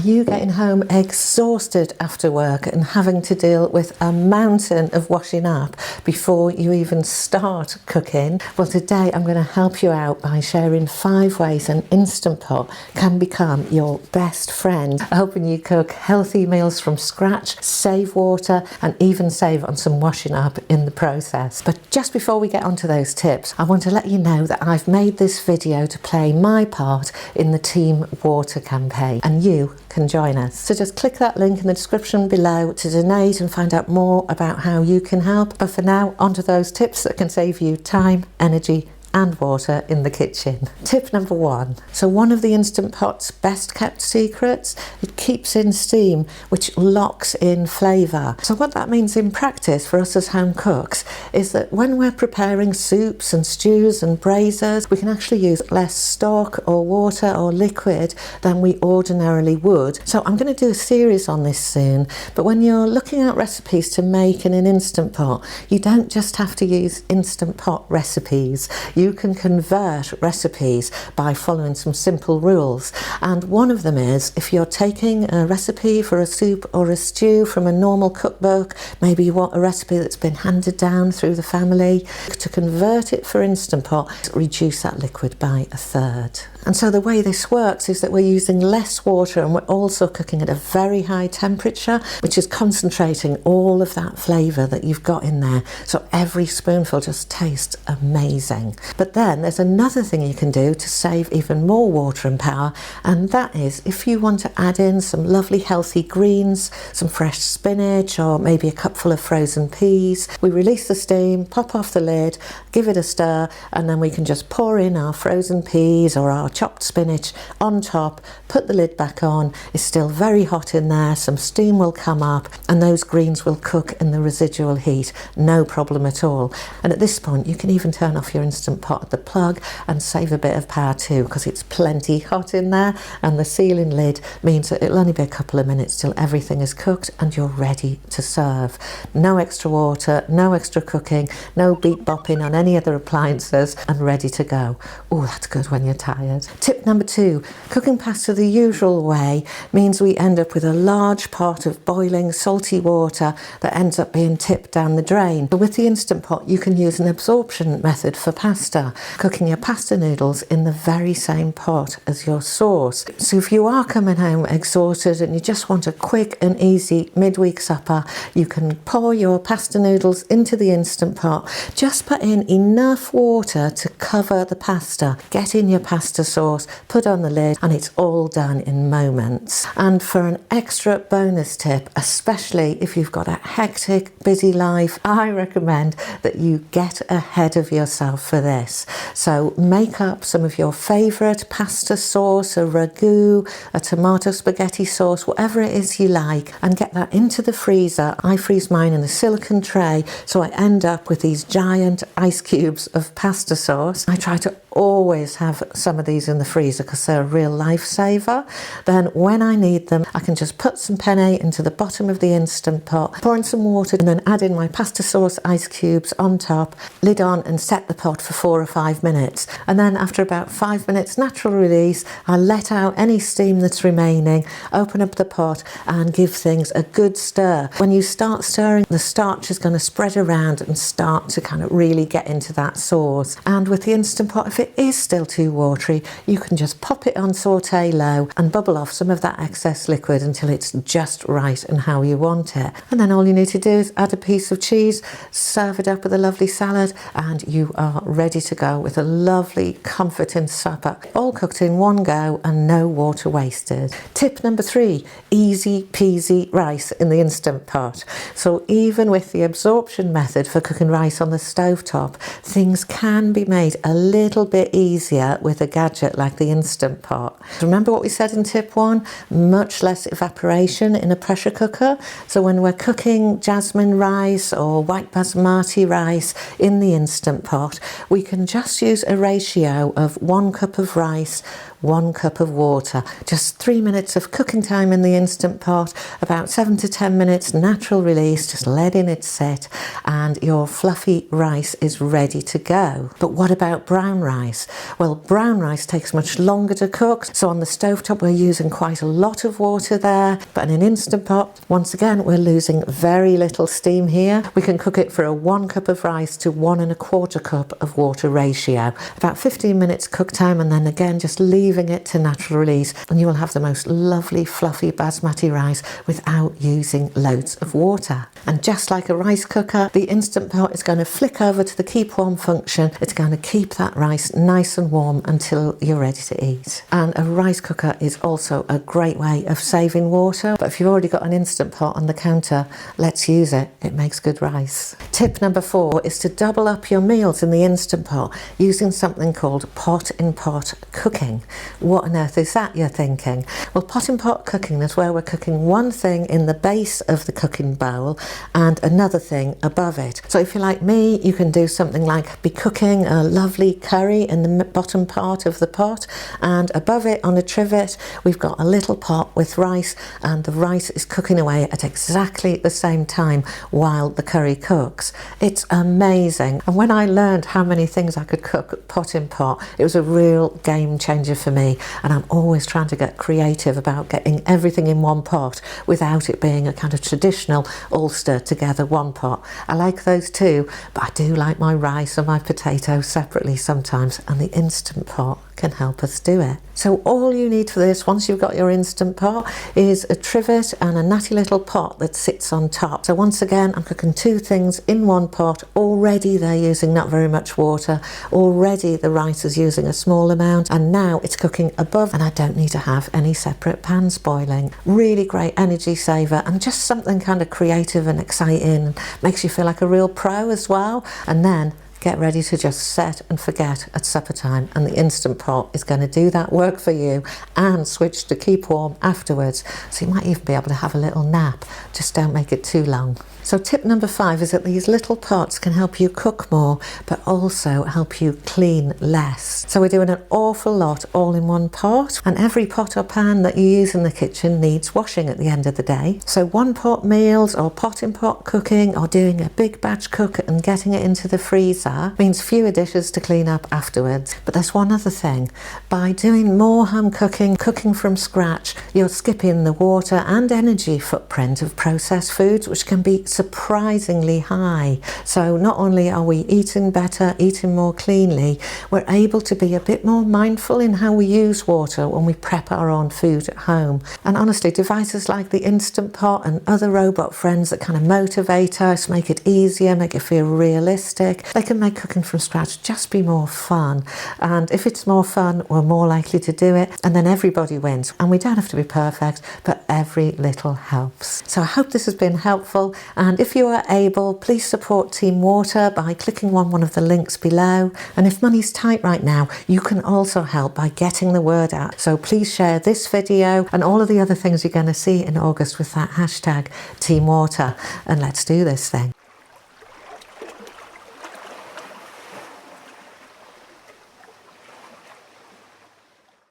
you getting home exhausted after work and having to deal with a mountain of washing up before you even start cooking? Well, today I'm going to help you out by sharing 5 ways an Instant Pot can become your best friend, helping you cook healthy meals from scratch, save water, and even save on some washing up in the process. But just before we get onto those tips, I want to let you know that I've made this video to play my part in the TeamWater campaign, and you can join us. So just click that link in the description below to donate and find out more about how you can help. But for now, onto those tips that can save you time, energy, and water in the kitchen. Tip number 1. So one of the Instant Pot's best kept secrets, it keeps in steam, which locks in flavour. So what that means in practice for us as home cooks is that when we're preparing soups and stews and braisers, we can actually use less stock or water or liquid than we ordinarily would. So I'm going to do a series on this soon, but when you're looking at recipes to make in an Instant Pot, you don't just have to use Instant Pot recipes. You can convert recipes by following some simple rules, and one of them is if you're taking a recipe for a soup or a stew from a normal cookbook, maybe you want a recipe that's been handed down through the family, to convert it for Instant Pot, reduce that liquid by 1/3. And so the way this works is that we're using less water and we're also cooking at a very high temperature, which is concentrating all of that flavour that you've got in there. So every spoonful just tastes amazing. But then there's another thing you can do to save even more water and power, and that is if you want to add in some lovely healthy greens, some fresh spinach, or maybe a cupful of frozen peas. We release the steam, pop off the lid, give it a stir, and then we can just pour in our frozen peas or our chopped spinach on top, put the lid back on. It's still very hot in there, some steam will come up, and those greens will cook in the residual heat, no problem at all. And at this point you can even turn off your Instant Pot at the plug and save a bit of power too, because it's plenty hot in there, and the sealing lid means that it'll only be a couple of minutes till everything is cooked and you're ready to serve. No extra water, no extra cooking, no beat bopping on any other appliances, and ready to go. Oh, that's good when you're tired. Tip number 2, cooking pasta the usual way means we end up with a large pot of boiling salty water that ends up being tipped down the drain. But with the Instant Pot you can use an absorption method for pasta, cooking your pasta noodles in the very same pot as your sauce. So if you are coming home exhausted and you just want a quick and easy midweek supper, you can pour your pasta noodles into the Instant Pot, just put in enough water to cover the pasta, get in your pasta sauce, put on the lid, and it's all done in moments. And for an extra bonus tip, especially if you've got a hectic, busy life, I recommend that you get ahead of yourself for this. So make up some of your favourite pasta sauce, a ragu, a tomato spaghetti sauce, whatever it is you like, and get that into the freezer. I freeze mine in a silicone tray, so I end up with these giant ice cubes of pasta sauce. I try to always have some of these in the freezer because they're a real lifesaver. Then when I need them, I can just put some penne into the bottom of the Instant Pot, pour in some water, and then add in my pasta sauce ice cubes on top, lid on, and set the pot for 4 or 5 minutes. And then after about 5 minutes natural release, I let out any steam that's remaining, open up the pot, and give things a good stir. When you start stirring, the starch is going to spread around and start to kind of really get into that sauce. And with the Instant Pot, if it is still too watery, you can just pop it on saute low and bubble off some of that excess liquid until it's just right and how you want it. And then all you need to do is add a piece of cheese, serve it up with a lovely salad, and you are ready to go with a lovely comforting supper, all cooked in one go and no water wasted. Tip number 3, easy peasy rice in the Instant Pot. So even with the absorption method for cooking rice on the stovetop, things can be made a little bit easier with a gadget like the Instant Pot. Remember what we said in tip 1? Much less evaporation in a pressure cooker. So when we're cooking jasmine rice or white basmati rice in the Instant Pot, we can just use a ratio of 1 cup of rice, 1 cup of water. Just 3 minutes of cooking time in the Instant Pot, about 7 to 10 minutes natural release, just letting it sit, and your fluffy rice is ready to go. But what about brown rice? Well, brown rice takes much longer to cook, so on the stovetop we're using quite a lot of water there, but in an Instant Pot, once again, we're losing very little steam here. We can cook it for a 1 cup of rice to 1 1/4 cup of water ratio. About 15 minutes cook time, and then again just leaving it to natural release, and you will have the most lovely fluffy basmati rice without using loads of water. And just like a rice cooker, the Instant Pot is going to flick over to the keep warm function. It's going to keep that rice nice and warm until you're ready to eat. And a rice cooker is also a great way of saving water, but if you've already got an Instant Pot on the counter, let's use it. It makes good rice. Tip number 4 is to double up your meals in the Instant Pot using something called pot-in-pot cooking. What on earth is that, you're thinking? Well, pot-in-pot cooking is where we're cooking one thing in the base of the cooking bowl and another thing above it. So if you're like me, you can do something like be cooking a lovely curry in the bottom part of the pot, and above it on a trivet we've got a little pot with rice, and the rice is cooking away at exactly the same time while the curry cooks. It's amazing. And when I learned how many things I could cook pot in pot, it was a real game changer for me, and I'm always trying to get creative about getting everything in one pot without it being a kind of traditional Ulster together one pot. I like those too, but I do like my rice and my potatoes separately sometimes, and the Instant Pot can help us do it. So all you need for this, once you've got your Instant Pot, is a trivet and a natty little pot that sits on top. So once again, I'm cooking 2 things in one pot. Already they're using not very much water. Already the rice is using a small amount, and now it's cooking above, and I don't need to have any separate pans boiling. Really great energy saver, and just something kind of creative and exciting. Makes you feel like a real pro as well. And then get ready to just set and forget at supper time, and the Instant Pot is going to do that work for you and switch to keep warm afterwards. So you might even be able to have a little nap. Just don't make it too long. So tip number 5 is that these little pots can help you cook more, but also help you clean less. So we're doing an awful lot all in one pot, and every pot or pan that you use in the kitchen needs washing at the end of the day. So one pot meals or pot in pot cooking or doing a big batch cook and getting it into the freezer means fewer dishes to clean up afterwards. But there's one other thing. By doing more home cooking, cooking from scratch, you're skipping the water and energy footprint of processed foods, which can be surprisingly high. So not only are we eating better, eating more cleanly, we're able to be a bit more mindful in how we use water when we prep our own food at home. And honestly, devices like the Instant Pot and other robot friends that kind of motivate us, make it easier, make it feel realistic, they can make cooking from scratch just be more fun. And if it's more fun, we're more likely to do it, and then everybody wins. And we don't have to be perfect, but every little helps. So I hope this has been helpful, and if you are able, please support TeamWater by clicking on one of the links below. And if money's tight right now, you can also help by getting the word out. So please share this video and all of the other things you're going to see in August with that hashtag TeamWater, and let's do this thing.